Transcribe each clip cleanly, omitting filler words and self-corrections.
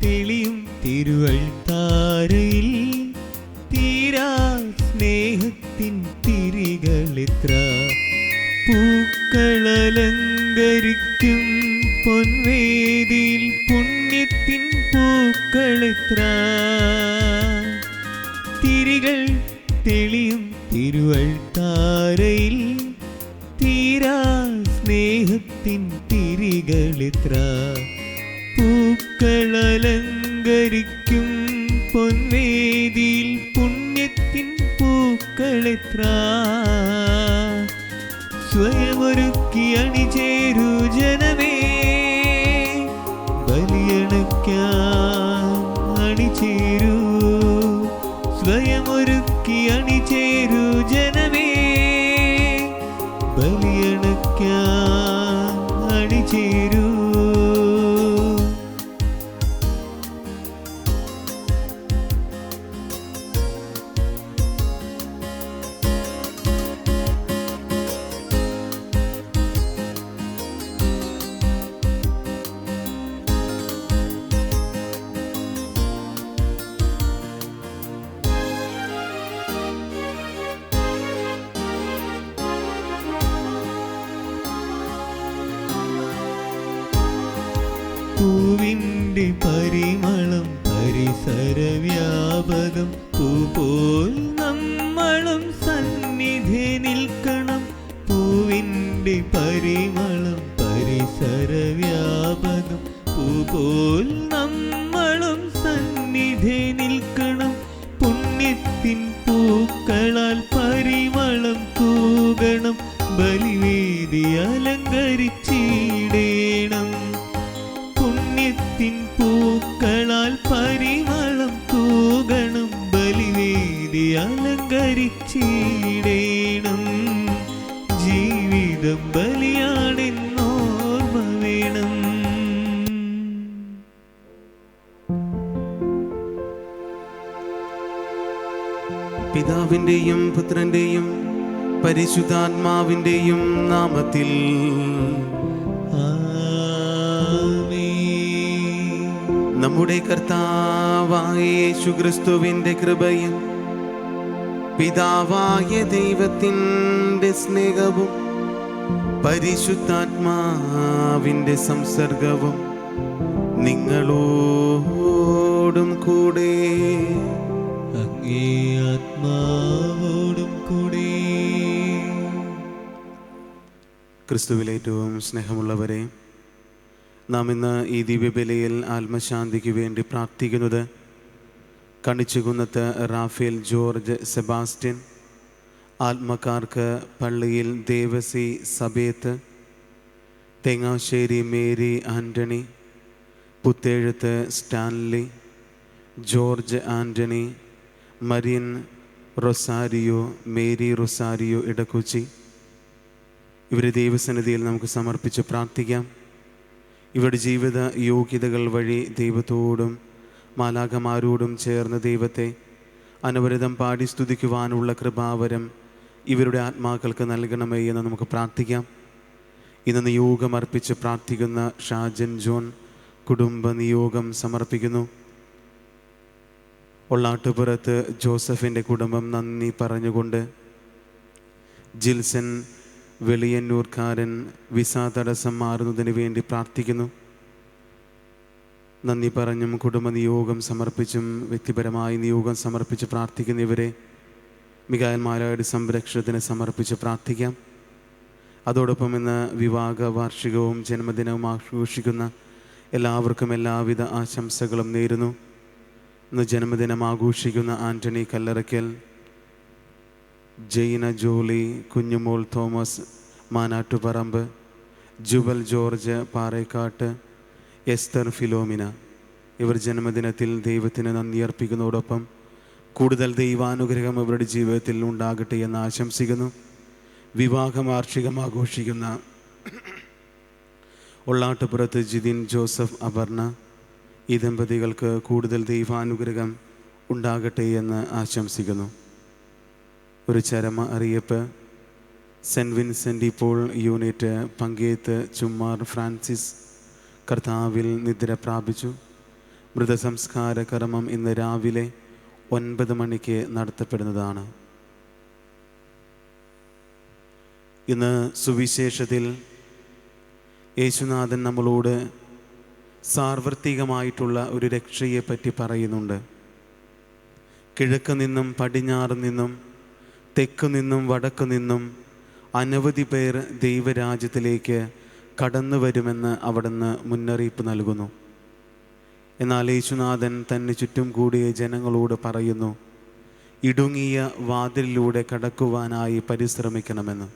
തെളിയും തിരുവൾത്താരയിൽ തീരാ സ്നേഹത്തിൻ തിരികളെത്ര. പൂക്കളലങ്കരിക്കും പൊൻവേദിയിൽ പുണ്യത്തിൻ പൂക്കളെത്ര. തിരികൾ തെളിയും തിരുവൾത്താരയിൽ തീരാ സ്നേഹത്തിൻ തിരികളെത്ര. പൂക്കളലങ്കരിക്കും പൊൻവേദിയിൽ പുണ്യത്തിൻ പൂക്കളെത്ര. സ്വയമൊരുക്കി അണിചേരൂ ജനമേ, ബലിയണയ്ക്കാൻ അണിചേരൂ. സ്വയമൊരുക്കി അണിചേരൂ ജനമേ, ബലിയണയ്ക്കാൻ അണിചേരൂ. പൂവിൻ്റെ പരിമളം പരിസരവ്യാപകം. പൂപോൽ നമ്മളും സന്നിധി നിൽക്കണം. പൂവിൻ്റെ പരിമളം പരിസരവ്യാപകം. പൂപോൽ നമ്മളും സന്നിധി നിൽക്കണം. പുണ്യത്തിൻ പൂക്കളാൽ പരിമളം തൂകണം. ബലിവേദി അലങ്കരിച്ചിടേണം. പുണ്യത്തിൻ പൂക്കളാൽ പരിമളം തൂകണം. ബലിവേദി അലങ്കരിച്ചിടേണം. ജീവിതം ബലിയാണെന്നോർമ്മ വേണം. പിതാവിൻ്റെയും പുത്രൻ്റെയും പരിശുദ്ധാത്മാവിൻ്റെയും നാമത്തിൽ നമ്മുടെ കർത്താവായ യേശുക്രിസ്തുവിൻ്റെ കൃപയും പിതാവായ ദൈവത്തിൻ്റെ സ്നേഹവും പരിശുദ്ധാത്മാവിൻ്റെ സംസർഗവും നിങ്ങളോടും കൂടെ അങ്ങേ ആത്മാവോടും കൂടെ. ക്രിസ്തുവിൽ ഏറ്റവും സ്നേഹമുള്ളവരെ, നാം ഇന്ന് ഈ ദിവ്യബലിയിൽ ആത്മശാന്തിക്ക് വേണ്ടി പ്രാർത്ഥിക്കുന്നത് കണിച്ചുകുന്നത്ത് റാഫേൽ ജോർജ് സെബാസ്റ്റ്യൻ, ആത്മക്കാർക്ക് പള്ളിയിൽ Devassy Sabeth, Thengassery Mary Antony, Puthezhath Stanley, George Antony, Marian Rosario, Mary Rosario Edakochi, ഇവരെ ദൈവസന്നിധിയിൽ നമുക്ക് സമർപ്പിച്ച് പ്രാർത്ഥിക്കാം. ഇവരുടെ ജീവിത യോഗ്യതകൾ വഴി ദൈവത്തോടും മാലാഖമാരോടും ചേർന്ന് ദൈവത്തെ അനവരതം പാടി സ്തുതിക്കുവാനുള്ള കൃപാവരം ഇവരുടെ ആത്മാക്കൾക്ക് നൽകണമേ എന്ന് നമുക്ക് പ്രാർത്ഥിക്കാം. ഇന്ന് നിയോഗം അർപ്പിച്ച് പ്രാർത്ഥിക്കുന്ന ഷാജൻ ജോൺ കുടുംബ നിയോഗം സമർപ്പിക്കുന്നു. ഒള്ളാട്ടുപുറത്ത് ജോസഫിൻ്റെ കുടുംബം നന്ദി പറഞ്ഞുകൊണ്ട് ജിൽസൺ വെളിയന്നൂർക്കാരൻ വിസ തടസ്സം മാറുന്നതിന് വേണ്ടി പ്രാർത്ഥിക്കുന്നു. നന്ദി പറഞ്ഞും കുടുംബ നിയോഗം സമർപ്പിച്ചും വ്യക്തിപരമായി നിയോഗം സമർപ്പിച്ച് പ്രാർത്ഥിക്കുന്നവരെ മിഖായേൽ മാലാഖയുടെ സംരക്ഷണത്തിന് സമർപ്പിച്ച് പ്രാർത്ഥിക്കാം. അതോടൊപ്പം ഇന്ന് വിവാഹ വാർഷികവും ജന്മദിനവും ആഘോഷിക്കുന്ന എല്ലാവർക്കും എല്ലാവിധ ആശംസകളും നേരുന്നു. ഇന്ന് ജന്മദിനം ആഘോഷിക്കുന്ന Antony Kallarackal, Jaina Jolly, Kunjumol Thomas Manattuparambu, Jewel George Parekkattu, Esther Philomina, ഇവർ ജന്മദിനത്തിൽ ദൈവത്തിന് നന്ദി അർപ്പിക്കുന്നതോടൊപ്പം കൂടുതൽ ദൈവാനുഗ്രഹം ഇവരുടെ ജീവിതത്തിൽ ഉണ്ടാകട്ടെ എന്ന് ആശംസിക്കുന്നു. വിവാഹ വാർഷികം ആഘോഷിക്കുന്ന ഒള്ളാട്ടുപുറത്ത് ജിതിൻ ജോസഫ് അപർണ, ഈ ദമ്പതികൾക്ക് കൂടുതൽ ദൈവാനുഗ്രഹം ഉണ്ടാകട്ടെ എന്ന് ആശംസിക്കുന്നു. ഒരു ചരമ അറിയിപ്പ്. സെൻറ്റ് വിൻസെൻ്റ് ഇപ്പോൾ യൂണിറ്റ് പങ്കേത്ത് ചുമ്മാർ ഫ്രാൻസിസ് കർത്താവിൽ നിദ്ര പ്രാപിച്ചു. മൃതസംസ്കാര കർമ്മം ഇന്ന് രാവിലെ 9 മണിക്ക് നടത്തപ്പെടുന്നതാണ്. ഇന്ന് സുവിശേഷത്തിൽ യേശുനാഥൻ നമ്മളോട് സാർവത്രികമായിട്ടുള്ള ഒരു രക്ഷയെപ്പറ്റി പറയുന്നുണ്ട്. കിഴക്ക് നിന്നും പടിഞ്ഞാറ് നിന്നും തെക്ക് നിന്നും വടക്ക് നിന്നും അനവധി പേർ ദൈവരാജ്യത്തിലേക്ക് കടന്നു വരുമെന്ന് അവിടുന്ന് മുന്നറിയിപ്പ് നൽകുന്നു. എന്നാൽ യേശുനാഥൻ തന്നെ ചുറ്റും കൂടിയ ജനങ്ങളോട് പറയുന്നു, ഇടുങ്ങിയ വാതിലിലൂടെ കടക്കുവാനായി പരിശ്രമിക്കണമെന്ന്.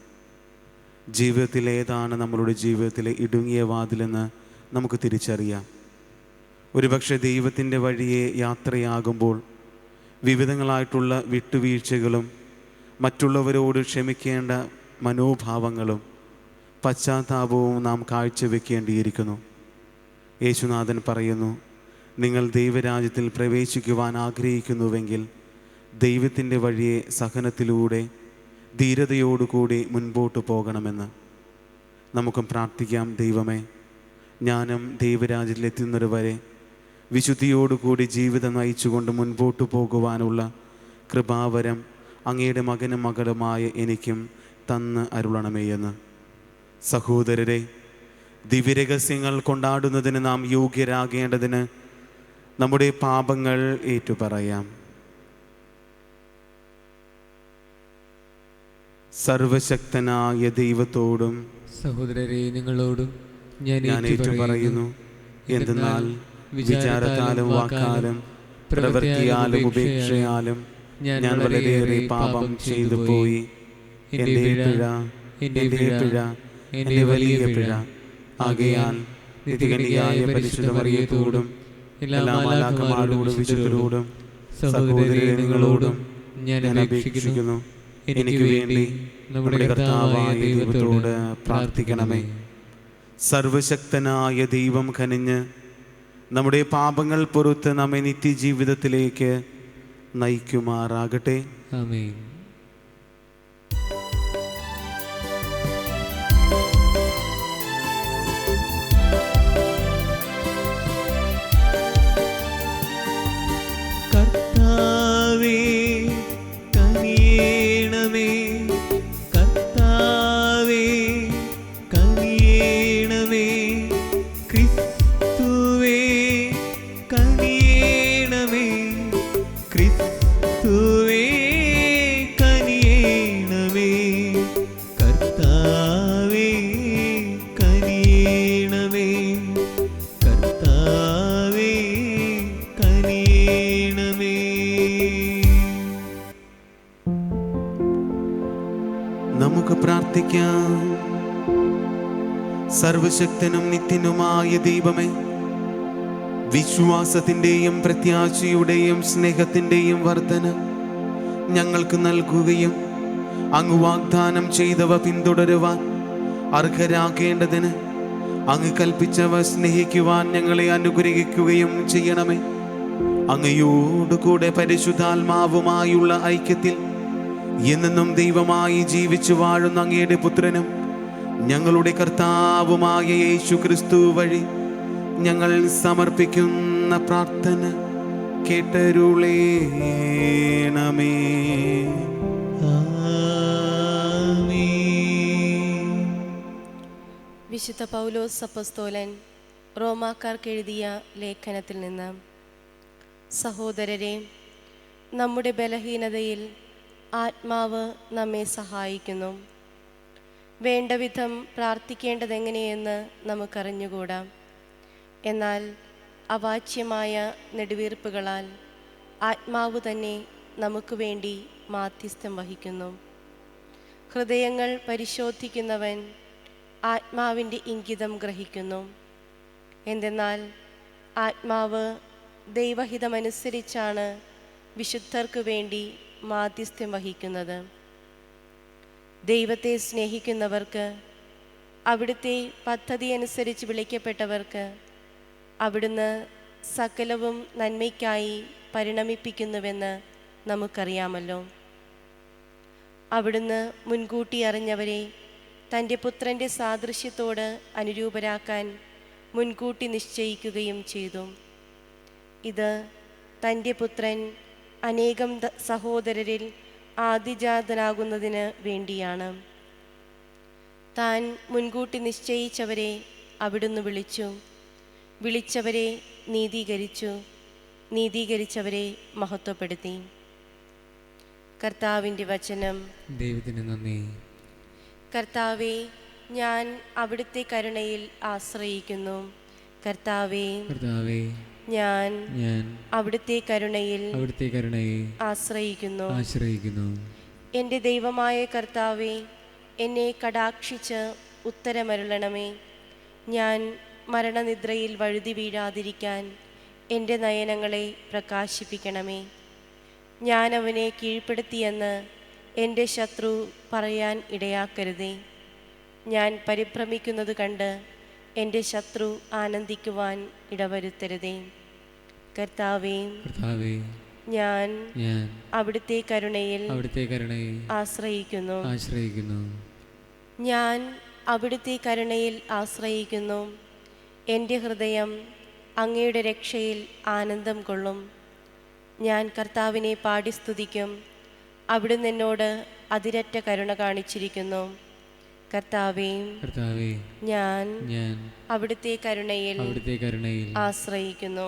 ജീവിതത്തിൽ ഏതാണ് നമ്മളുടെ ജീവിതത്തിലെ ഇടുങ്ങിയ വാതിലെന്ന് നമുക്ക് തിരിച്ചറിയാം. ഒരുപക്ഷെ ദൈവത്തിൻ്റെ വഴിയെ യാത്രയാകുമ്പോൾ വിവിധങ്ങളായിട്ടുള്ള വിട്ടുവീഴ്ചകളും മറ്റുള്ളവരോട് ക്ഷമിക്കേണ്ട മനോഭാവങ്ങളും പശ്ചാത്താപവും നാം കാഴ്ചവെക്കേണ്ടിയിരിക്കുന്നു. യേശുനാഥൻ പറയുന്നു, നിങ്ങൾ ദൈവരാജ്യത്തിൽ പ്രവേശിക്കുവാൻ ആഗ്രഹിക്കുന്നുവെങ്കിൽ ദൈവത്തിൻ്റെ വഴിയെ സഹനത്തിലൂടെ ധീരതയോടുകൂടി മുൻപോട്ട് പോകണമെന്ന്. നമുക്കും പ്രാർത്ഥിക്കാം, ദൈവമേ, ഞാനും ദൈവരാജ്യത്തിലെത്തുന്നത് വരെ വിശുദ്ധിയോടുകൂടി ജീവിതം നയിച്ചുകൊണ്ട് മുൻപോട്ട് പോകുവാനുള്ള കൃപാവരം അങ്ങയുടെ മകനും മകളുമായ എനിക്കും തന്ന് അരുളണമേ എന്ന്. സഹോദരരെ, ദിവ്യരഹസ്യങ്ങൾ കൊണ്ടാടുന്നതിന് നാം യോഗ്യരാകേണ്ടതിന് നമ്മുടെ പാപങ്ങൾ ഏറ്റുപറയാം. സർവശക്തനായ ദൈവത്തോടും സഹോദരരെ നിങ്ങളോടും ഞാൻ ഏറ്റുപറയുന്നു. എന്തെന്നാൽ വിചാരത്താലും വാക്കാലും പ്രവൃത്തിയാലും ഉപേക്ഷയാലും ഞാൻ വളരെയേറെ പാപം ചെയ്തു പോയി. എൻ്റെ പിഴ, എൻ്റെ വലിയ പിഴ. ആകയാൽ നിത്യകന്യകയായ പരിശുദ്ധ മറിയത്തോടും എല്ലാ മാലാഖമാരോടും വിശുദ്ധരോടും സഹോദരരെ നിങ്ങളോടും ഞാൻ അപേക്ഷിക്കുന്നു, എനിക്ക് വേണ്ടി നമ്മുടെ കർത്താവായ ദൈവത്തോട് പ്രാർത്ഥിക്കണമേ. സർവശക്തനായ ദൈവം കനിഞ്ഞ് നമ്മുടെ പാപങ്ങൾ പുറത്ത് നമ്മെ നിത്യജീവിതത്തിലേക്ക് നയിക്കുമാറാകട്ടെ. ആമേൻ. കർത്താവേ കനിയേണമേ, കർത്താവേ കനിയേണമേ, ക്രിസ്തുവേ കനിയേണമേ, ക്രിസ്തുവേ കനിയേണമേ, കർത്താവേ കനിയേണമേ, കർത്താവേ കനിയേണമേ. നമുക്ക് പ്രാർത്ഥിക്കാം. സർവശക്തനും നിത്യനുമായ ദൈവമേ, വിശ്വാസത്തിൻ്റെയും പ്രത്യാശയുടെയും സ്നേഹത്തിൻ്റെയും വർധന ഞങ്ങൾക്ക് നൽകുകയും അങ്ങ് വാഗ്ദാനം ചെയ്തവ പിന്തുടരുവാൻ അർഹരാകേണ്ടതിന് അങ്ങ് കൽപ്പിച്ചവ സ്നേഹിക്കുവാൻ ഞങ്ങളെ അനുഗ്രഹിക്കുകയും ചെയ്യണമേ. അങ്ങയോടുകൂടെ പരിശുദ്ധാത്മാവുമായുള്ള ഐക്യത്തിൽ എന്നെന്നും ദൈവമായി ജീവിച്ചു വാഴുന്ന അങ്ങയുടെ പുത്രനും ഞങ്ങളുടെ കർത്താവുമായ യേശു ക്രിസ്തു വഴി ഞങ്ങൾ സമർപ്പിക്കുന്ന പ്രാർത്ഥന കേട്ടരുളേണമേ. വിശുദ്ധ പൗലോസ് അപ്പോസ്തലൻ റോമാക്കാർക്ക് എഴുതിയ ലേഖനത്തിൽ നിന്ന്: സഹോദരരെ, നമ്മുടെ ബലഹീനതയിൽ ആത്മാവ് നമ്മെ സഹായിക്കുന്നു. വേണ്ടവിധം പ്രാർത്ഥിക്കേണ്ടതെങ്ങനെയെന്ന് നമുക്കറിഞ്ഞുകൂടാ. എന്നാൽ അവാച്യമായ നെടുവീർപ്പുകളാൽ ആത്മാവ് തന്നെ നമുക്ക് വേണ്ടി മാധ്യസ്ഥം വഹിക്കുന്നു. ഹൃദയങ്ങൾ പരിശോധിക്കുന്നവൻ ആത്മാവിൻ്റെ ഇംഗിതം ഗ്രഹിക്കുന്നു. എന്തെന്നാൽ ആത്മാവ് ദൈവഹിതമനുസരിച്ചാണ് വിശുദ്ധർക്ക് വേണ്ടി മാധ്യസ്ഥ്യം വഹിക്കുന്നത്. ദൈവത്തെ സ്നേഹിക്കുന്നവർക്ക്, അവിടുത്തെ പദ്ധതി അനുസരിച്ച് വിളിക്കപ്പെട്ടവർക്ക് അവിടുന്ന് സകലവും നന്മയ്ക്കായി പരിണമിപ്പിക്കുന്നുവെന്ന് നമുക്കറിയാമല്ലോ. അവിടുന്ന് മുൻകൂട്ടി അറിഞ്ഞവരെ തൻ്റെ പുത്രൻ്റെ സാദൃശ്യത്തോട് അനുരൂപരാക്കാൻ മുൻകൂട്ടി നിശ്ചയിക്കുകയും ചെയ്തു. ഇത് തൻ്റെ പുത്രൻ അനേകം സഹോദരരിൽ ആദിജാതനാകുന്നതിന് വേണ്ടിയാണ്. താൻ മുൻകൂട്ടി നിശ്ചയിച്ചവരെ അവിടുന്ന് വിളിച്ചു, വിളിച്ചവരെ നീതീകരിച്ചു, നീതീകരിച്ചവരെ മഹത്വപ്പെടുത്തി. കർത്താവിൻ്റെ വചനം. ദൈവത്തിന് നന്ദി. കർത്താവേ, ഞാൻ അവിടുത്തെ കരുണയിൽ ആശ്രയിക്കുന്നു. കർത്താവേ, കർത്താവേ, ഞാൻ അവിടുത്തെ കരുണയെ ആശ്രയിക്കുന്നു. എൻ്റെ ദൈവമായ കർത്താവേ, എന്നെ കടാക്ഷിച്ച് ഉത്തരമരുളണമേ. ഞാൻ മരണനിദ്രയിൽ വഴുതി വീഴാതിരിക്കാൻ എൻ്റെ നയനങ്ങളെ പ്രകാശിപ്പിക്കണമേ. ഞാൻ അവനെ കീഴ്പ്പെടുത്തിയെന്ന് എൻ്റെ ശത്രു പറയാൻ ഇടയാക്കരുതേ. ഞാൻ പരിഭ്രമിക്കുന്നത് കണ്ട് എൻ്റെ ശത്രു ആനന്ദിക്കുവാൻ ഇടവരുത്തരുതേ. കർത്താവേ, ഞാൻ അവിടുത്തെ കരുണയിൽ ആശ്രയിക്കുന്നു. ഞാൻ അവിടുത്തെ കരുണയിൽ ആശ്രയിക്കുന്നു. എൻ്റെ ഹൃദയം അങ്ങയുടെ രക്ഷയിൽ ആനന്ദം കൊള്ളും. ഞാൻ കർത്താവിനെ പാടി സ്തുതിക്കും. അവിടുന്ന് എന്നോട് അതിരറ്റ കരുണ കാണിച്ചിരിക്കുന്നു. കർത്താവേ, ഞാൻ അവിടുത്തെ കരുണയിൽ ആശ്രയിക്കുന്നു.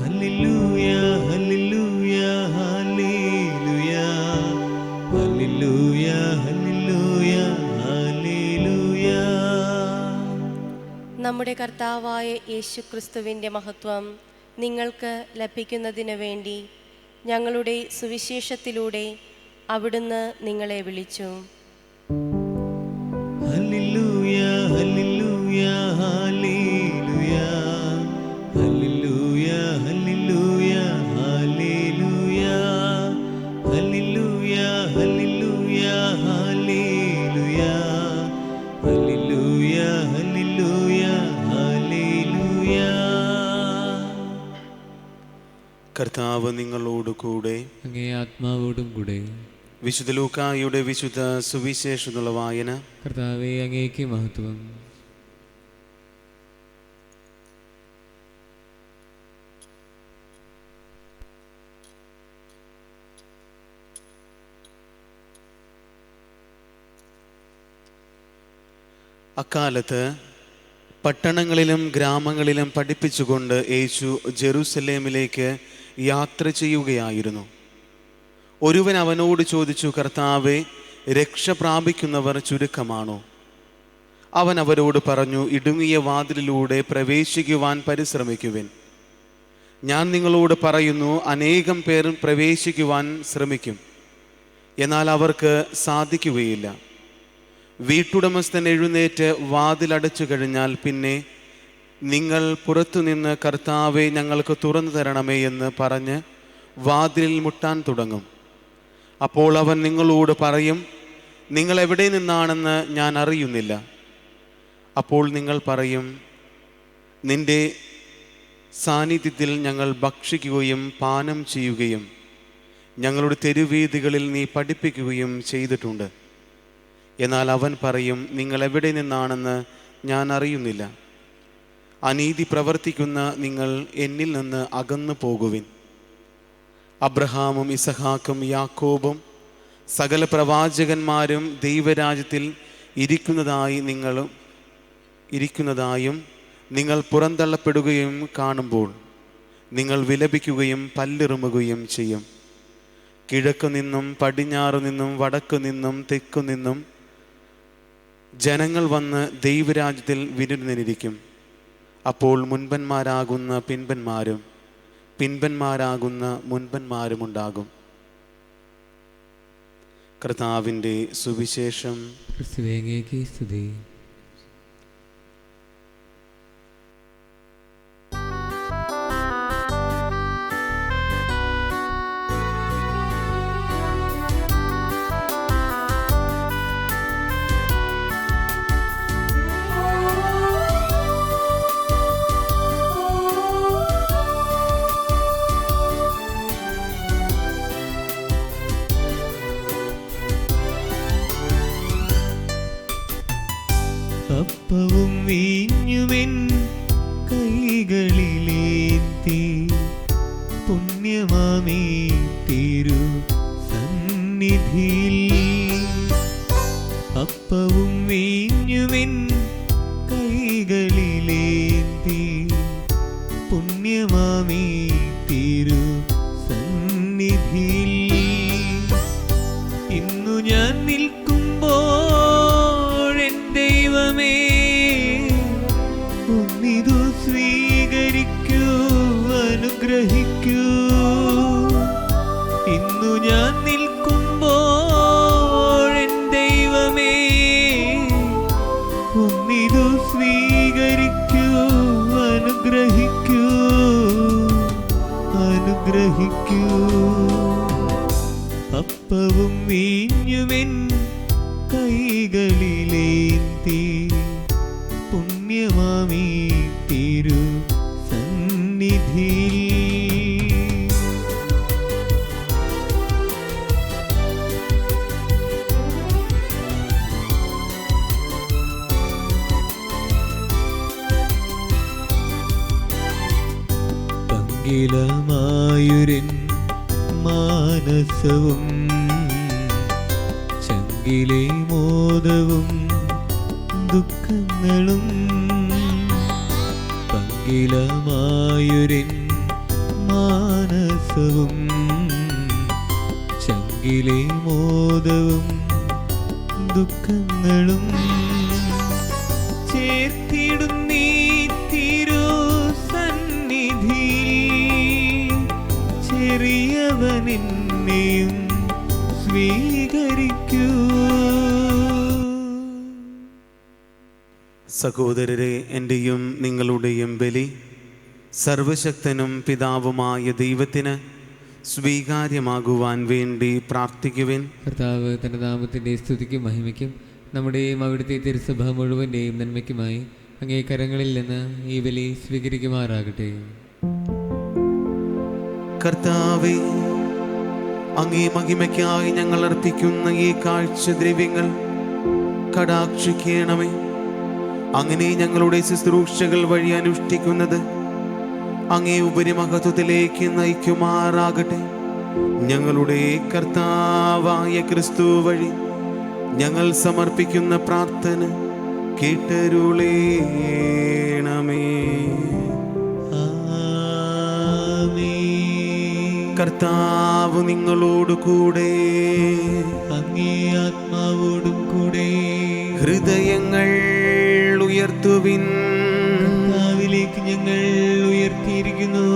Hallelujah, hallelujah, hallelujah, hallelujah, hallelujah, hallelujah. നമ്മുടെ കർത്താവായ യേശുക്രിസ്തുവിൻ്റെ മഹത്വം നിങ്ങൾക്ക് ലഭിക്കുന്നതിന് വേണ്ടി ഞങ്ങളുടെ സുവിശേഷത്തിലൂടെ അവിടുന്ന് നിങ്ങളെ വിളിച്ചു. Hallelujah, hallelujah, hallelujah, hallelujah, hallelujah, hallelujah, hallelujah, hallelujah, hallelujah, hallelujah, hallelujah, hallelujah. കർത്താവ് നിങ്ങളോട് കൂടെ, അങ്ങേ ആത്മാവോടും കൂടെ. വിശുദ്ധ ലൂക്കായുടെ വിശുദ്ധ സുവിശേഷത്തിനുള്ള വായന. കർത്താവേ, അങ്ങേക്ക് മഹത്വം. അക്കാലത്ത് പട്ടണങ്ങളിലും ഗ്രാമങ്ങളിലും പഠിപ്പിച്ചുകൊണ്ട് യേശു ജെറുസലേമിലേക്ക് യാത്ര ചെയ്യുകയായിരുന്നു. ഒരുവൻ അവനോട് ചോദിച്ചു, കർത്താവേ, രക്ഷ പ്രാപിക്കുന്നവർ ചുരുക്കമാണോ? അവൻ അവരോട് പറഞ്ഞു, ഇടുങ്ങിയ വാതിലിലൂടെ പ്രവേശിക്കുവാൻ പരിശ്രമിക്കുവിൻ. ഞാൻ നിങ്ങളോട് പറയുന്നു, അനേകം പേർ പ്രവേശിക്കുവാൻ ശ്രമിക്കും, എന്നാൽ അവർക്ക് സാധിക്കുകയില്ല. വീട്ടുടമസ്ഥൻ എഴുന്നേറ്റ് വാതിലടച്ചു കഴിഞ്ഞാൽ പിന്നെ നിങ്ങൾ പുറത്തുനിന്ന്, കർത്താവേ, ഞങ്ങൾക്ക് തുറന്നു തരണമേ എന്ന് പറഞ്ഞ് വാതിലിൽ മുട്ടാൻ തുടങ്ങും. അപ്പോൾ അവൻ നിങ്ങളോട് പറയും, നിങ്ങൾ എവിടെ നിന്നാണെന്ന് ഞാൻ അറിയുന്നില്ല. അപ്പോൾ നിങ്ങൾ പറയും, നിന്റെ സാന്നിധ്യത്തിൽ ഞങ്ങൾ ഭക്ഷിക്കുകയും പാനം ചെയ്യുകയും ഞങ്ങളുടെ തെരുവീഥികളിൽ നീ പഠിപ്പിക്കുകയും ചെയ്തിട്ടുണ്ട്. എന്നാൽ അവൻ പറയും, നിങ്ങൾ എവിടെ നിന്നാണെന്ന് ഞാൻ അറിയുന്നില്ല. അനീതി പ്രവർത്തിക്കുന്ന നിങ്ങൾ എന്നിൽ നിന്ന് അകന്നു പോകുവിൻ. അബ്രഹാമും ഇസഹാക്കും യാക്കോബും സകല പ്രവാചകന്മാരും ദൈവരാജ്യത്തിൽ ഇരിക്കുന്നതായും നിങ്ങൾ പുറന്തള്ളപ്പെടുകയും കാണുമ്പോൾ നിങ്ങൾ വിലപിക്കുകയും പല്ലിറുമുകയും ചെയ്യും. കിഴക്കു നിന്നും പടിഞ്ഞാറു നിന്നും വടക്കു നിന്നും തെക്കു നിന്നും ജനങ്ങൾ വന്ന് ദൈവരാജ്യത്തിൽ വിരുന്നിരിക്കും. അപ്പോൾ മുൻപന്മാരാകുന്ന പിൻപന്മാരും പിൻപന്മാരാകുന്ന മുൻപന്മാരുമുണ്ടാകും. കർത്താവിൻ്റെ സുവിശേഷം. ക്രിസ്തുവേ, അങ്ങേക്ക് സ്തുതി. പുണ്യമാമീ തിരു സന്നിധിയിൽ ഇന്നു ഞാൻ നിൽക്കുമ്പോൾ എൻ ദൈവമേ ഒന്നിതു സ്വീകരിക്കൂ, അനുഗ്രഹിക്കൂ. ഇന്നു ഞാൻ നിൽക്കുമ്പോൾ എൻ ദൈവമേ ഒന്നിതു സ്വീകരിക്കൂ, അനുഗ്രഹിക്കൂ, അനുഗ്രഹിക്കൂ. അപ്പവും വീഞ്ഞുമെൻ കൈകളിലേന്തി പുണ്യമാമീ തിരു സന്നിധിയിൽ പങ്കിലമായുരൻ മാനസവും ചങ്കിലെ മോദവും ദുഃഖങ്ങളും പങ്കിലമായുരൻ മാനസവും ചങ്കിലെ മോദവും ദുഃഖങ്ങളും ചേർത്തിടുന്നീ തിരു സന്നിധിയിൽ ചെറിയവനെന്നെയും സ്വീകരിക്കൂ. സഹോദരരെ, എൻ്റെയും നിങ്ങളുടെയും ബലി സർവശക്തനും പിതാവുമായ ദൈവത്തിന് സ്വീകാര്യമാകുവാൻ വേണ്ടി പ്രാർത്ഥിക്കുവിൻ. കർത്താവ് തൻ്റെ നാമത്തിൻ്റെ സ്തുതിക്കും മഹിമയ്ക്കും നമ്മുടെയും അവിടുത്തെ തിരുസഭ മുഴുവൻ്റെയും നന്മയ്ക്കുമായി അങ്ങേ കരങ്ങളിൽ നിന്ന് ഈ ബലി സ്വീകരിക്കുമാറാകട്ടെ. കർത്താവേ, അങ്ങേ മഹിമയ്ക്കായി ഞങ്ങൾ അർപ്പിക്കുന്ന ഈ കാഴ്ചദ്രവ്യങ്ങൾ കടാക്ഷിക്കണമേ. അങ്ങനെ ഞങ്ങളുടെ ശുശ്രൂഷകൾ വഴി അനുഷ്ഠിക്കുന്നത് അങ്ങേ ഉപരിമഹത്വത്തിലേക്ക് നയിക്കുമാറാകട്ടെ. ഞങ്ങളുടെ കർത്താവായ ക്രിസ്തു വഴി ഞങ്ങൾ സമർപ്പിക്കുന്ന പ്രാർത്ഥന കേട്ടരുളേണമേ. കർത്താവ് നിങ്ങളോട് കൂടെ, അങ്ങേ ആത്മാവോടും കൂടെ. ഹൃദയങ്ങൾ ഉയർത്തുവിൻ. കർത്താവിലേക്ക് ഞങ്ങൾ ഉയർത്തിയിരിക്കുന്നു.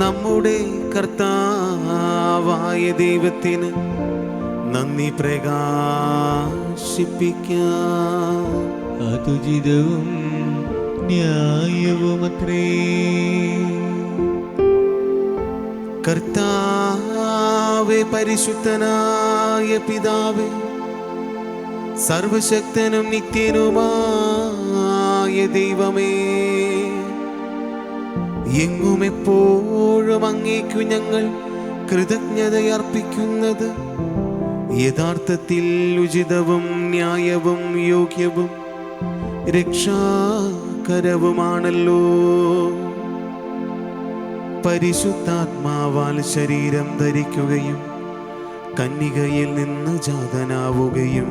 നമ്മുടെ കർത്താവായ ദൈവത്തിന് നന്ദി പ്രകാശിപ്പിക്കാം. അതുചിതവും ന്യായവുമത്രേ. കർത്താവേ, പരിശുദ്ധനായ പിതാവേ, സർവശക്തനും നിത്യനുമായ ദൈവമേ, എങ്ങും എപ്പോഴും അങ്ങേക്കു ഞങ്ങൾ കൃതജ്ഞതയർപ്പിക്കുന്നത് യഥാർത്ഥത്തിൽ ഉചിതവും ന്യായവും യോഗ്യവും രക്ഷാകരവുമാണല്ലോ. പരിശുദ്ധാത്മാവാൽ ശരീരം ധരിക്കുകയും കന്യകയിൽ നിന്ന് ജാതനാവുകയും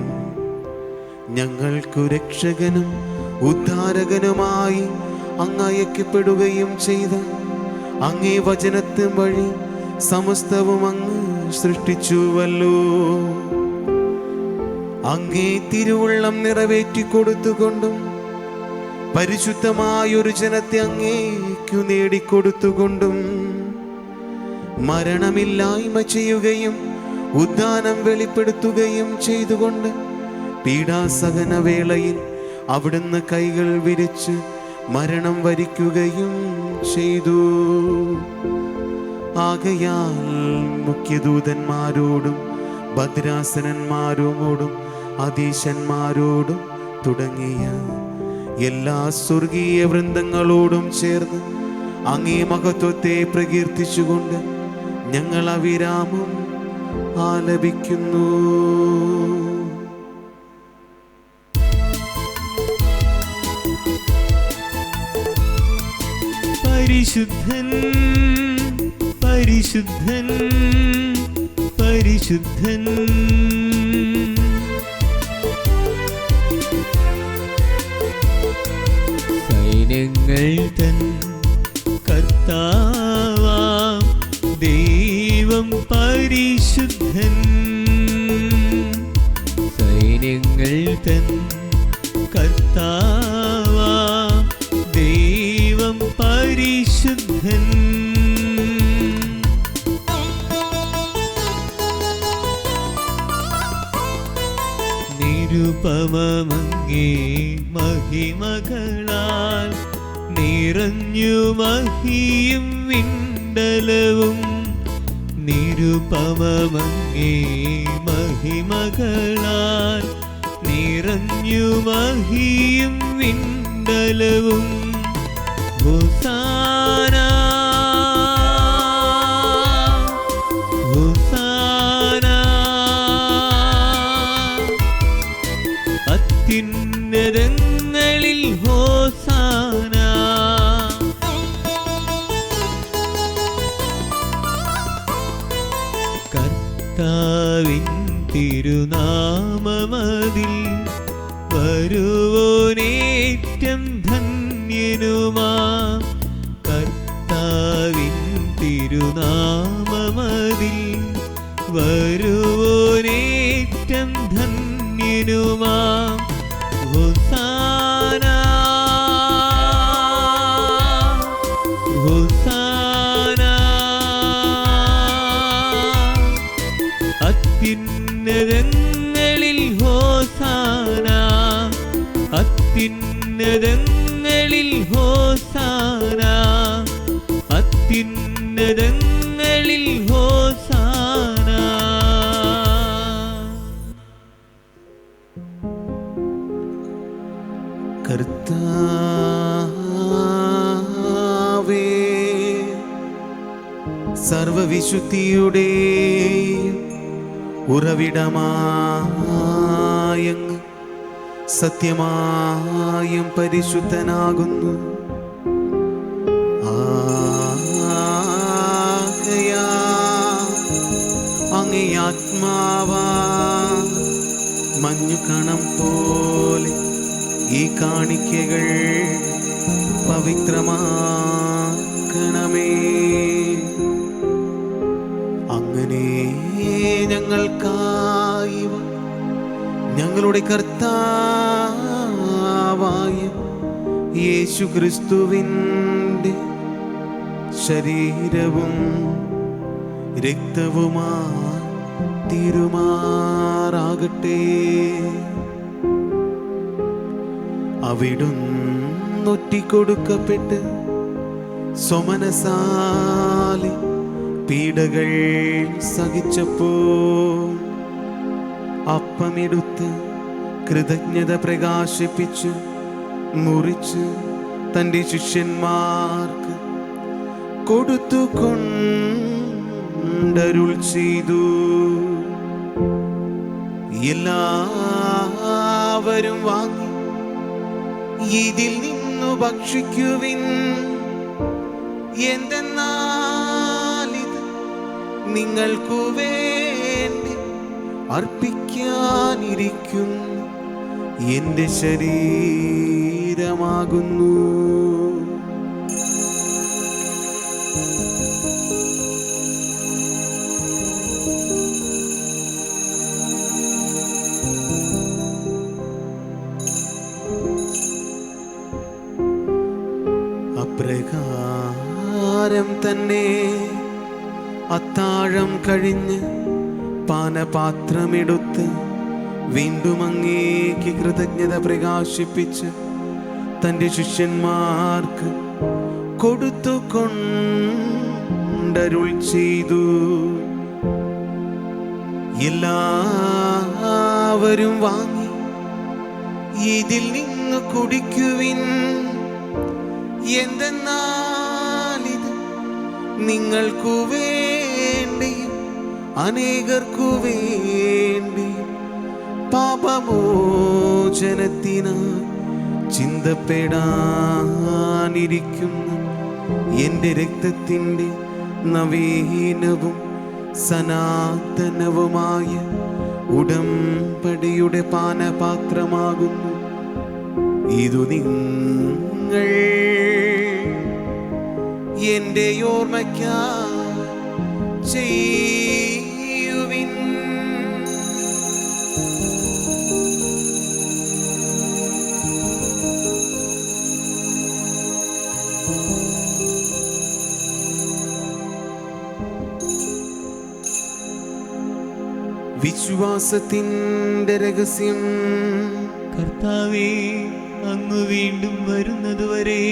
ഞങ്ങൾക്കു രക്ഷകനും ഉദ്ധാരകനുമായി അങ്ങ് അയക്കപ്പെടുകയും ചെയ്ത അങ്ങേ വചനത്തിൻ വഴി സമസ്തവും അങ്ങ് സൃഷ്ടിച്ചുവല്ലോ. അങ്ങേ തിരുവുള്ളം നിറവേറ്റിക്കൊടുത്തുകൊണ്ടും പരിശുദ്ധമായൊരു ജനത്തെ അങ്ങേക്കു നേടിക്കൊടുത്തുകൊണ്ടും മരണമില്ലായ്മ ചെയ്യുകയും ഉദ്ധാനം വെളിപ്പെടുത്തുകയും ചെയ്തുകൊണ്ട് പീഡാസഹന വേളയിൽ അവിടുന്ന് കൈകൾ വിരിച്ച് മരണം വരിക്കുകയും ചെയ്തു. ആകയാൽ മുഖ്യദൂതന്മാരോടും ഭദ്രാസനന്മാരോടും അധീശന്മാരോടും തുടങ്ങിയ എല്ലാ സ്വർഗീയ വൃന്ദങ്ങളോടും ചേർന്ന് അങ്ങേ മഹത്വത്തെ പ്രകീർത്തിച്ചുകൊണ്ട് ഞങ്ങൾ അവിരാമം ആലപിക്കുന്നു. പരിശുദ്ധൻ പരിശുദ്ധൻ പരിശുദ്ധൻ, സൈന്യങ്ങൾ തൻ കർത്താവാം ദൈവം പരിശുദ്ധൻ, സൈന്യങ്ങൾ തൻ കർത്താവാം ദൈവം പരിശുദ്ധൻ. നിരുപമമങ്ങേ മഹിമകളാൽ നിറഞ്ഞു മഹിയും വിണ്ടലവും, നിരുപമമങ്ങേ മഹിമകളാൽ നിറഞ്ഞു മഹിയും വിണ്ടലവും. ഹോസാന ഹോസാന അത്യുന്നതങ്ങളിൽ ഹോസാന. കർത്താവിൻ തിരുനാമമതിൽ വരുവോനേറ്റം ധന്യനുമാ. കർത്താവിൻ തിരുനാമമതിൽ വരുവോനേറ്റം ധന്യനുമാ. ഹോസാന ഹോസാന അത്യുന്നതങ്ങളിൽ ഹോസാന, അത്യുന്നതങ്ങളിൽ ഹോസാന, അത്യുന്നതങ്ങളിൽ ഹോസാന. കർത്താവേ, സർവവിശുദ്ധിയുടെ ഉറവിടമായങ്ങ് സത്യമായും പരിശുദ്ധനാകുന്നു. അങ്ങേ ആത്മാവാ മഞ്ഞുകണം പോലെ ഈ കാണിക്കകൾ പവിത്രമാക്കണമേ. അങ്ങനെ ഞങ്ങൾക്കായി ഞങ്ങളുടെ കർത്താവായ യേശുക്രിസ്തുവിൻ്റെ ശരീരവും രക്തവുമായി തീരുമാറാകട്ടെ. അവിടുന്ന് ഒറ്റിക്കൊടുക്കപ്പെട്ട് സ്വമനസാലെ പീഡകൾ സഹിച്ചപ്പോൾ അപ്പമെടുത്ത് കൃതജ്ഞത പ്രകാശിപ്പിച്ച് മുറിച്ച് തൻ്റെ ശിഷ്യന്മാർക്ക് കൊടുത്തുകൊണ്ടരുൾ ചെയ്തു. എല്ലാവരും വാങ്ങി ഇതിൽ നിന്നു ഭക്ഷിക്കുവിൻ. എന്തെന്നാൽ ഇത് നിങ്ങൾക്കു വേണ്ടി അർപ്പിക്കാനിരിക്കുന്നു എൻ്റെ ശരീരമാകുന്നു. അപ്രകാരം തന്നെ അത്താഴം കഴിഞ്ഞ് പാനപാത്രമെടുത്ത് വീണ്ടും അങ്ങേക്ക് കൃതജ്ഞത പ്രകാശിപ്പിച്ച് തൻ്റെ ശിഷ്യന്മാർക്ക് കൊടുത്തുകൊണ്ടരുൾ ചെയ്തു. എല്ലാവരും വാങ്ങി ഇതിൽ നിന്ന് കുടിക്കുവിൻ. എന്തെന്നാൽ ഇത് നിങ്ങൾക്കു വേണ്ടിയും അനേകർക്കു വേണ്ടിയും പാപമോചനത്തിനായി ചിന്തപ്പെടാനിരിക്കുന്ന എൻ്റെ രക്തത്തിൻ്റെ നവീനവും സനാതനവുമായ ഉടമ്പടിയുടെ പാനപാത്രമാകുന്നു. ഇതു നിങ്ങൾ എൻ്റെ ഓർമ്മയ്ക്കായി ചെയ്യുവിൻ. വിശ്വാസത്തിൻ്റെ രഹസ്യം. കർത്താവേ, അങ്ങ് വീണ്ടും വരുന്നതുവരെ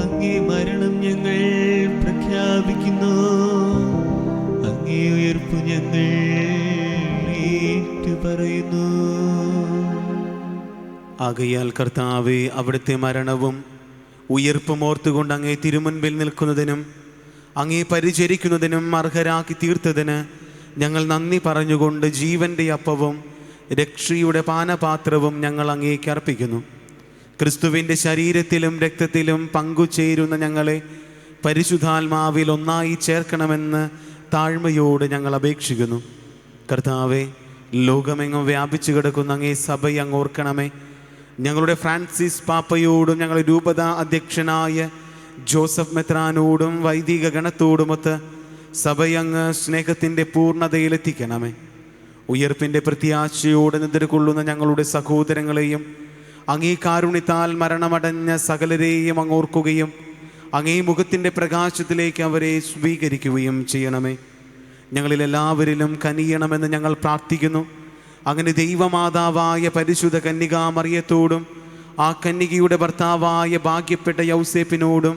അങ്ങേ മരണം ഞങ്ങൾ പ്രഖ്യാപിക്കുന്നു. അങ്ങേ ഉയർപ്പ് ഞങ്ങൾ ഏറ്റുപറയുന്നു. ആകയാൽ കർത്താവേ, അവിടുത്തെ മരണവും ഉയർപ്പും ഓർത്തുകൊണ്ട് അങ്ങേ തിരുമുൻപിൽ നിൽക്കുന്നതിനും അങ്ങേ പരിചരിക്കുന്നതിനും അർഹരാക്കി തീർത്തതിന് ഞങ്ങൾ നന്ദി പറഞ്ഞുകൊണ്ട് ജീവൻ്റെ അപ്പവും രക്ഷയുടെ പാനപാത്രവും ഞങ്ങൾ അങ്ങേക്ക് അർപ്പിക്കുന്നു. ക്രിസ്തുവിൻ്റെ ശരീരത്തിലും രക്തത്തിലും പങ്കുചേരുന്ന ഞങ്ങളെ പരിശുദ്ധാത്മാവിൽ ഒന്നായി ചേർക്കണമെന്ന് താഴ്മയോട് ഞങ്ങൾ അപേക്ഷിക്കുന്നു. കർത്താവെ, ലോകമെങ്ങും വ്യാപിച്ചു കിടക്കുന്ന അങ്ങേ സഭയെ അങ്ങ് ഓർക്കണമേ. ഞങ്ങളുടെ ഫ്രാൻസിസ് പാപ്പയോടും ഞങ്ങളുടെ രൂപത അധ്യക്ഷനായ ജോസഫ് മെത്രാനോടും വൈദിക ഗണത്തോടുമൊത്ത് സഭയങ്ങ് സ്നേഹത്തിൻ്റെ പൂർണ്ണതയിലെത്തിക്കണമേ. ഉയർപ്പിൻ്റെ പ്രത്യാശയോടെ നിദ്രകൊള്ളുന്ന ഞങ്ങളുടെ സഹോദരങ്ങളെയും അങ്ങേ കാരുണ്യത്താൽ മരണമടഞ്ഞ സകലരെയും അങ്ങ് ഓർക്കുകയും അങ്ങേ മുഖത്തിൻ്റെ പ്രകാശത്തിലേക്ക് അവരെ സ്വീകരിക്കുകയും ചെയ്യണമേ. ഞങ്ങളിലെല്ലാവരിലും കനിയണമെന്ന് ഞങ്ങൾ പ്രാർത്ഥിക്കുന്നു. അങ്ങനെ ദൈവമാതാവായ പരിശുദ്ധ കന്യകാമറിയത്തോടും ആ കന്യകയുടെ ഭർത്താവായ ഭാഗ്യപ്പെട്ട യൗസേപ്പിനോടും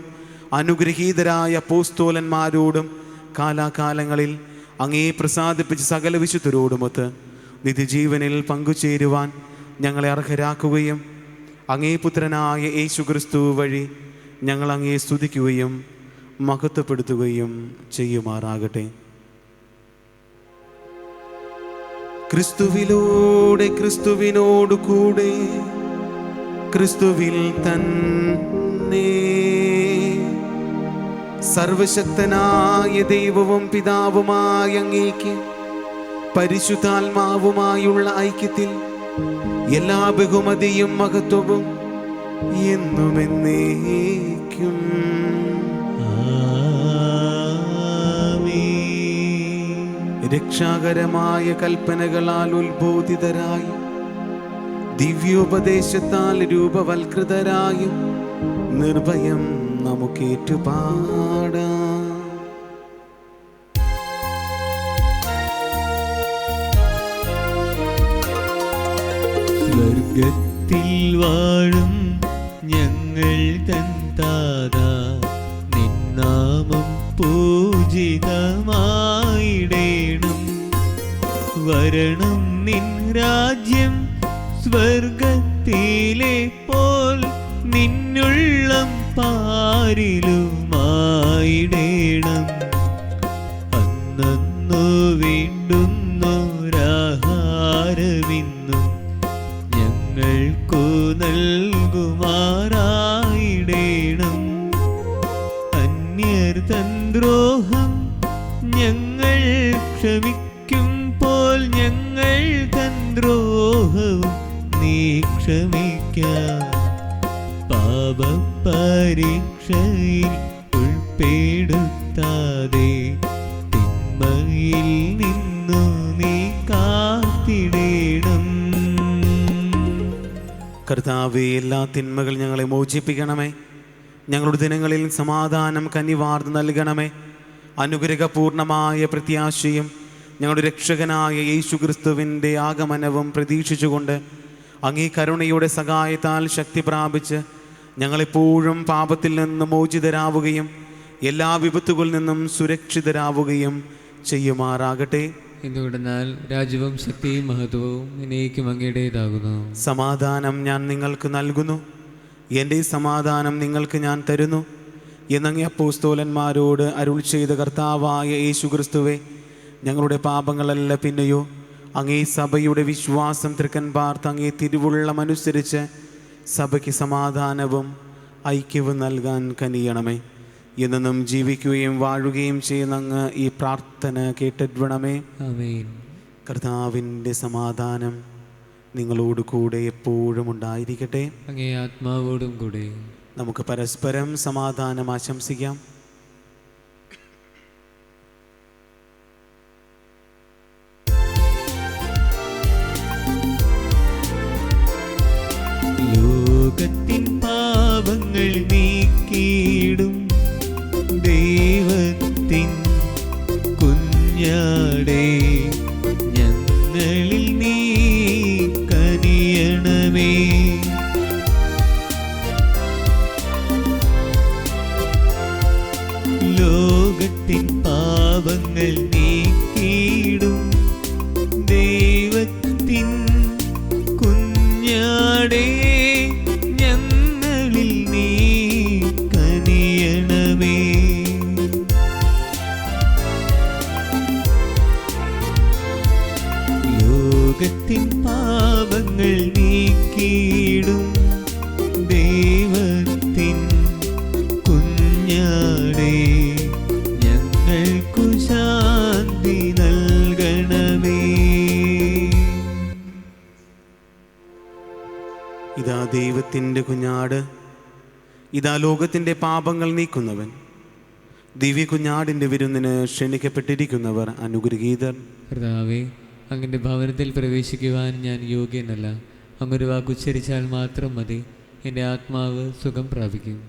അനുഗ്രഹീതരായ അപ്പോസ്തലന്മാരോടും കാലാകാലങ്ങളിൽ അങ്ങേ പ്രസാദിപ്പിച്ച സകല വിശുദ്ധരോടുമൊത്ത് നിത്യജീവനിൽ പങ്കുചേരുവാൻ ഞങ്ങളെ അർഹരാക്കുകയും അങ്ങേ പുത്രനായ യേശുക്രിസ്തു വഴി ഞങ്ങൾ അങ്ങേ സ്തുതിക്കുകയും മഹത്വപ്പെടുത്തുകയും ചെയ്യുമാറാകട്ടെ. ക്രിസ്തുവിലൂടെ, ക്രിസ്തുവിനോട് കൂടെ, ക്രിസ്തുവിൽ തന്നെ സർവശക്തനായ ദൈവവും പിതാവുമായ അങ്ങേക്ക് പരിശുദ്ധാത്മാവുമായുള്ള ഐക്യത്തിൽ എല്ലാ ബഹുമതിയും മഹത്വവും എന്നും എന്നേക്കും രക്ഷാകരമായ കൽപ്പനകളാൽ ഉത്ബോധിതരായി ദിവ്യോപദേശത്താൽ രൂപവൽകൃതരായും നിർഭയം നമുക്കേറ്റുപാടാം. സ്വർഗത്തിൽ വാഴും ഞങ്ങൾ തൻ താതാ, നിന്നാമം പൂജിതമായിടേണം. വരണം നിൻ രാജ്യം, സ്വർഗത്തിലെ പോൽ നിന്നുള്ളം പാരിലുമായിടേണം. അന്നു വേണ്ടുന്നൊരാഹാരമിന്നും ഞങ്ങൾക്കു നൽകുമാറായിടേണം. അന്യർ തൻ ദ്രോഹം ഞങ്ങൾ ക്ഷമിക്കും പോൽ ഞങ്ങൾ തൻ ദ്രോഹവും നീ ക്ഷമിക്കാം. പാപപരീക്ഷയിൽ ഉൾപ്പെടുത്താതെ തിന്മയിൽ നിന്നു നീ കാത്തിടേണം. കർത്താവേ, എല്ലാ തിന്മകൾ ഞങ്ങളെ മോചിപ്പിക്കണമേ. ഞങ്ങളുടെ ദിനങ്ങളിൽ സമാധാനം കനിവാർന്ന് നൽകണമേ. അനുഗ്രഹപൂർണമായ പ്രത്യാശയും ഞങ്ങളുടെ രക്ഷകനായ യേശുക്രിസ്തുവിൻ്റെ ആഗമനവും പ്രതീക്ഷിച്ചുകൊണ്ട് അങ്ങേ കരുണയുടെ സഹായത്താൽ ശക്തി പ്രാപിച്ച് ഞങ്ങളെപ്പോഴും പാപത്തിൽ നിന്ന് മോചിതരാവുകയും എല്ലാ വിപത്തുകളിൽ നിന്നും സുരക്ഷിതരാവുകയും ചെയ്യുമാറാകട്ടെ. എന്തുകൊണ്ടെന്നാൽ രാജ്യവും ശക്തിയും മഹത്വവും എന്നേക്കും അങ്ങയുടേതാകുന്നു. സമാധാനം ഞാൻ നിങ്ങൾക്ക് നൽകുന്നു, എൻ്റെ സമാധാനം നിങ്ങൾക്ക് ഞാൻ തരുന്നു എന്നങ്ങേ അപ്പോസ്തലന്മാരോട് അരുൾ ചെയ്ത കർത്താവായ യേശുക്രിസ്തുവേ, ഞങ്ങളുടെ പാപങ്ങളല്ല പിന്നെയോ അങ്ങേ സഭയുടെ വിശ്വാസം തൃക്കൻ പാർത്ത് അങ്ങേ തിരുവുള്ളമനുസരിച്ച് സഭയ്ക്ക് സമാധാനവും ഐക്യവും നൽകാൻ കനിയണമേ. എന്നും ജീവിക്കുകയും വാഴുകയും ചെയ്യുന്ന അങ്ങ് ഈ പ്രാർത്ഥന കേട്ടിടണമേ. ആമേൻ. കർത്താവിൻ്റെ സമാധാനം നിങ്ങളോട് കൂടെ എപ്പോഴും ഉണ്ടായിരിക്കട്ടെ. അങ്ങേ ആത്മാവോടും കൂടെ. നമുക്ക് പരസ്പരം സമാധാനം ആശംസിക്കാം. ലോകത്തിൻ പാപങ്ങൾ നീക്കിയിടും ദൈവത്തിൻ കുഞ്ഞാടേ, ഞങ്ങളിൽ നീ കനിയണമേ. ലോകത്തിൻ പാപങ്ങൾ നീക്കിയിടും ദൈവത്തിൻ കുഞ്ഞാടേ, ഞങ്ങളിൽ നീ കനിയണമേ. ലോകത്തിൻ പാപങ്ങൾ നീക്കിയിടും ദൈവത്തിൻ കുഞ്ഞാടേ, ഞങ്ങൾക്കു ശാന്തി നൽകണമേ. ഇതാ ദൈവത്തിൻ്റെ കുഞ്ഞാട്, ഇതാ ലോകത്തിൻ്റെ പാപങ്ങൾ നീക്കുന്നവൻ. ദിവ്യ കുഞ്ഞാടിൻ്റെ വിരുന്നിന് ക്ഷണിക്കപ്പെട്ടിരിക്കുന്നവർ അനുഗ്രഹീതർ. കർത്താവേ, അങ്ങൻ്റെ ഭവനത്തിൽ പ്രവേശിക്കുവാൻ ഞാൻ യോഗ്യനല്ല. അങ്ങൊരു വാക്കുച്ചരിച്ചാൽ മാത്രം മതി, എൻ്റെ ആത്മാവ് സുഖം പ്രാപിക്കും.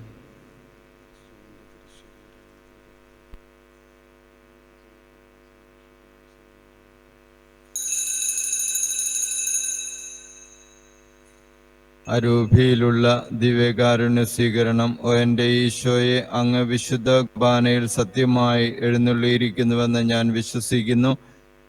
അരൂപിയിലുള്ള ദിവ്യകാരുണ്യ സ്വീകരണം. ഓ എൻ്റെ ഈശോയെ, അങ്ങ് വിശുദ്ധ കുർബാനയിൽ സത്യമായി എഴുന്നള്ളിയിരിക്കുന്നുവെന്ന് ഞാൻ വിശ്വസിക്കുന്നു.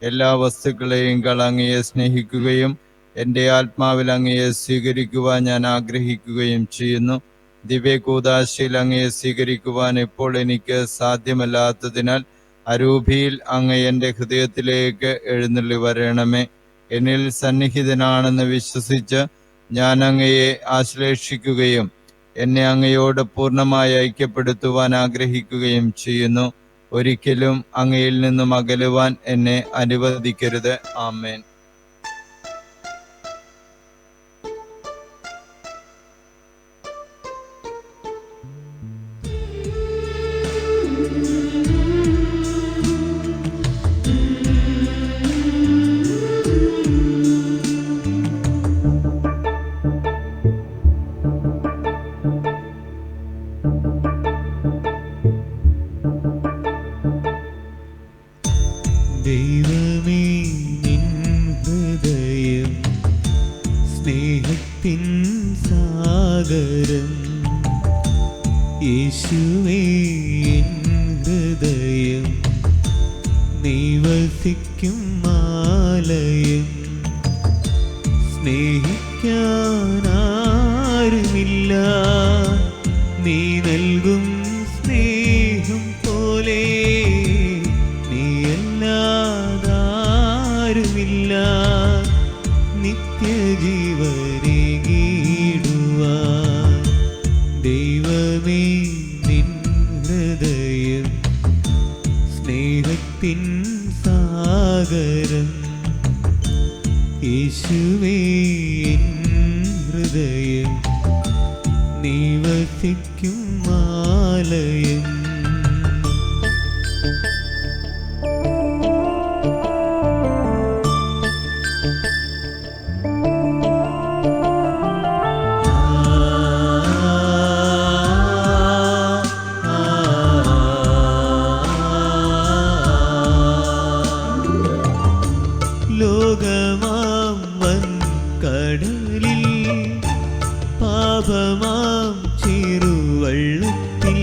എല്ലാ വസ്തുക്കളെയും അങ്ങയെ സ്നേഹിക്കുകയും എൻ്റെ ആത്മാവിൽ അങ്ങയെ സ്വീകരിക്കുവാൻ ഞാൻ ആഗ്രഹിക്കുകയും ചെയ്യുന്നു. ദിവ്യകൂദാശയിൽ അങ്ങയെ സ്വീകരിക്കുവാൻ ഇപ്പോൾ എനിക്ക് സാധ്യമല്ലാത്തതിനാൽ അരൂപിയിൽ അങ്ങ് എൻ്റെ ഹൃദയത്തിലേക്ക് എഴുന്നള്ളി വരണമേ. എന്നിൽ സന്നിഹിതനാണെന്ന് വിശ്വസിച്ച് ഞാൻ അങ്ങയെ ആശ്ലേഷിക്കുകയും എന്നെ അങ്ങയോട് പൂർണ്ണമായി ഐക്യപ്പെടുത്തുവാൻ ആഗ്രഹിക്കുകയും ചെയ്യുന്നു. ഒരിക്കലും അങ്ങയിൽ നിന്നും അകലുവാൻ എന്നെ അനുവദിക്കരുത്. ആമേൻ. ദൈവമേ, നിൻ ഹൃദയം സ്നേഹത്തിൻ സാഗരം. യേശുവേ, എൻ ഹൃദയം നീ വസിക്കും ആലയം. സ്നേഹിക്കാനാരുമില്ല നീ നൽകും സ്നേഹം പോലെ. നീയല്ലാതാരുമില്ല നിത്യജീവനേകിടുവാൻ. ദൈവമേ, നിൻ ഹൃദയം സ്നേഹത്തിൻ സാഗരം. യേശുവേ, എൻ ഹൃദയം നീ വസിക്കും ആലയം. ലോകമാം വൻകടലിൽ പാപമാം ചെറുവള്ളത്തിൽ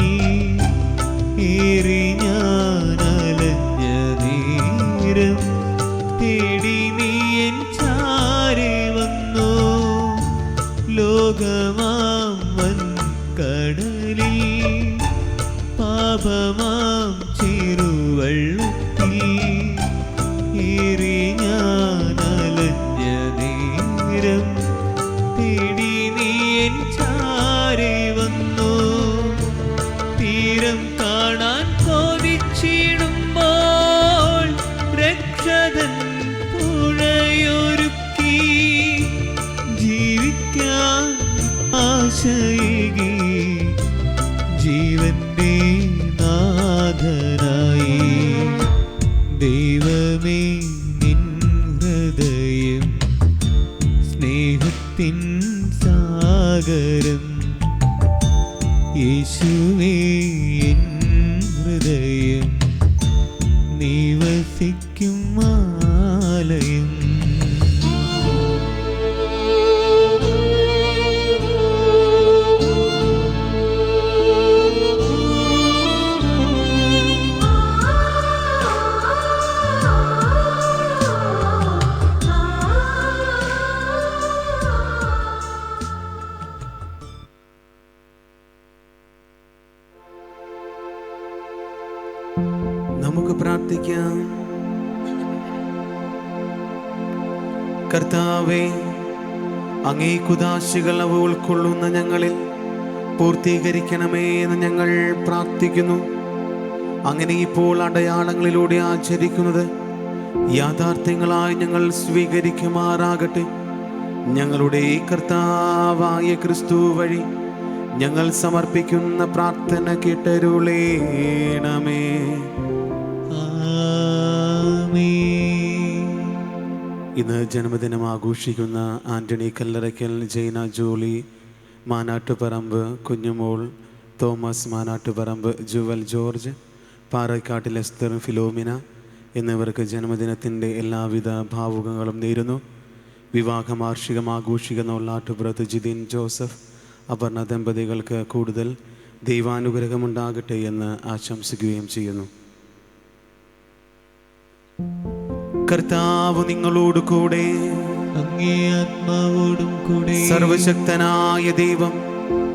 ഏറി ഞാൻ അലഞ്ഞ നേരം തേടി നീ എൻ ചാരെ വന്നു. ലോകമാം വൻകടലിൽ പാപമാം ചെറുവള്ളത്തിൽ ഏറി ഞാൻ അലഞ്ഞ നേരം തേടി നീ എൻ ചാരെ വന്നു. തീരം കാണാൻ കൊതിച്ചിടുമ്പോൾ രക്ഷകൻ പുഴയൊരുക്കി ജീവിക്കാൻ ആശയേകി. നാഥനായി. ദൈവമേ നിൻ ഹൃദയം സ്നേഹത്തിൻ സാഗരം. യേശുവേ എൻ ഹൃദയം നീ വസിക്കും ആലയം. നമുക്ക് പ്രാർത്ഥിക്കാം. കർത്താവേ, അങ്ങേ കുദാശകൾ അവ ഉൾക്കൊള്ളുന്ന ഞങ്ങളിൽ പൂർത്തീകരിക്കണമേ എന്ന് ഞങ്ങൾ പ്രാർത്ഥിക്കുന്നു. അങ്ങനെ ഇപ്പോൾ അടയാളങ്ങളിലൂടെ ആചരിക്കുന്നത് യാഥാർത്ഥ്യങ്ങളായി ഞങ്ങൾ സ്വീകരിക്കുമാറാകട്ടെ. ഞങ്ങളുടെ കർത്താവായ ക്രിസ്തു വഴി ഞങ്ങൾ സമർപ്പിക്കുന്ന പ്രാർത്ഥന കേട്ടരുളേണമേ. ഇന്ന് ജന്മദിനം ആഘോഷിക്കുന്ന ആന്റണി കല്ലറയ്ക്കൽ, ജൈന ജോളി മാനാട്ടുപറമ്പ്, കുഞ്ഞുമോൾ Thomas Manattuparambu, Jewel George, പാറക്കാട്ടിൽ Esther, Philomena എന്നിവർക്ക് ജന്മദിനത്തിൻ്റെ എല്ലാവിധ ഭാവുകങ്ങളും നേരുന്നു. വിവാഹവാർഷികം ആഘോഷിക്കുന്ന ഉള്ളാട്ടുപുറത്ത് ജിതിൻ ജോസഫ്, അപർണ ദമ്പതികൾക്ക് കൂടുതൽ ദൈവാനുഗ്രഹമുണ്ടാകട്ടെ എന്ന് ആശംസിക്കുകയും ചെയ്യുന്നു. കർത്താവ് നിങ്ങളോട് കൂടെ, അങ്ങേ ആത്മാവോടും കൂടെ. സർവശക്തനായ ദൈവം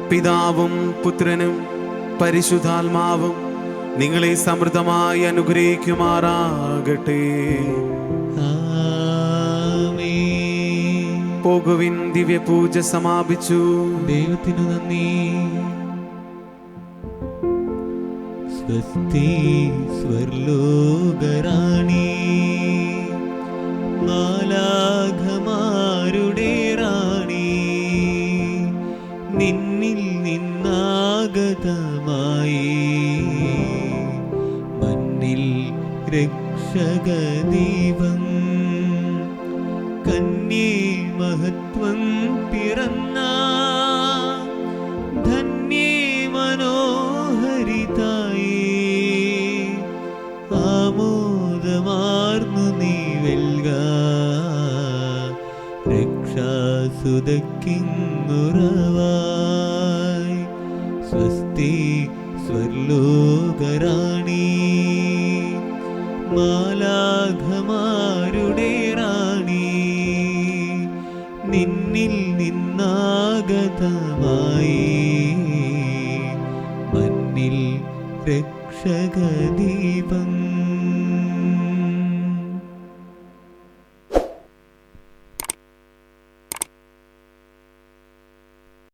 പിതാവും പുത്രനും പരിശുദ്ധാത്മാവും നിങ്ങളെ സമൃദ്ധമായി അനുഗ്രഹിക്കുമാറാകട്ടെ. പോകുവിൻ, ദിവ്യപൂജ സമാപിച്ചു. ദൈവത്തിനു നന്ദി. സ്വസ്തി സ്വർലോകറാണി, മാലാഖമാരുടെ റാണി, നിന്നിൽ നിന്നാഗതമായി മണ്ണിൽ രക്ഷകദീപം. കന്യേ മഹത്വം പിറന്ന ധന്യേ മനോഹരിതായി, ആമോദമാർന്നു നീ വെൽക രക്ഷാസുതക്കിങ്ങുറവായി. സ്വസ്തി സ്വർലോകറാണി, മാലാഖമാരുടെ റാണി, നിന്നിൽ നിന്നാഗതമായി മണ്ണിൽ രക്ഷകദീപം.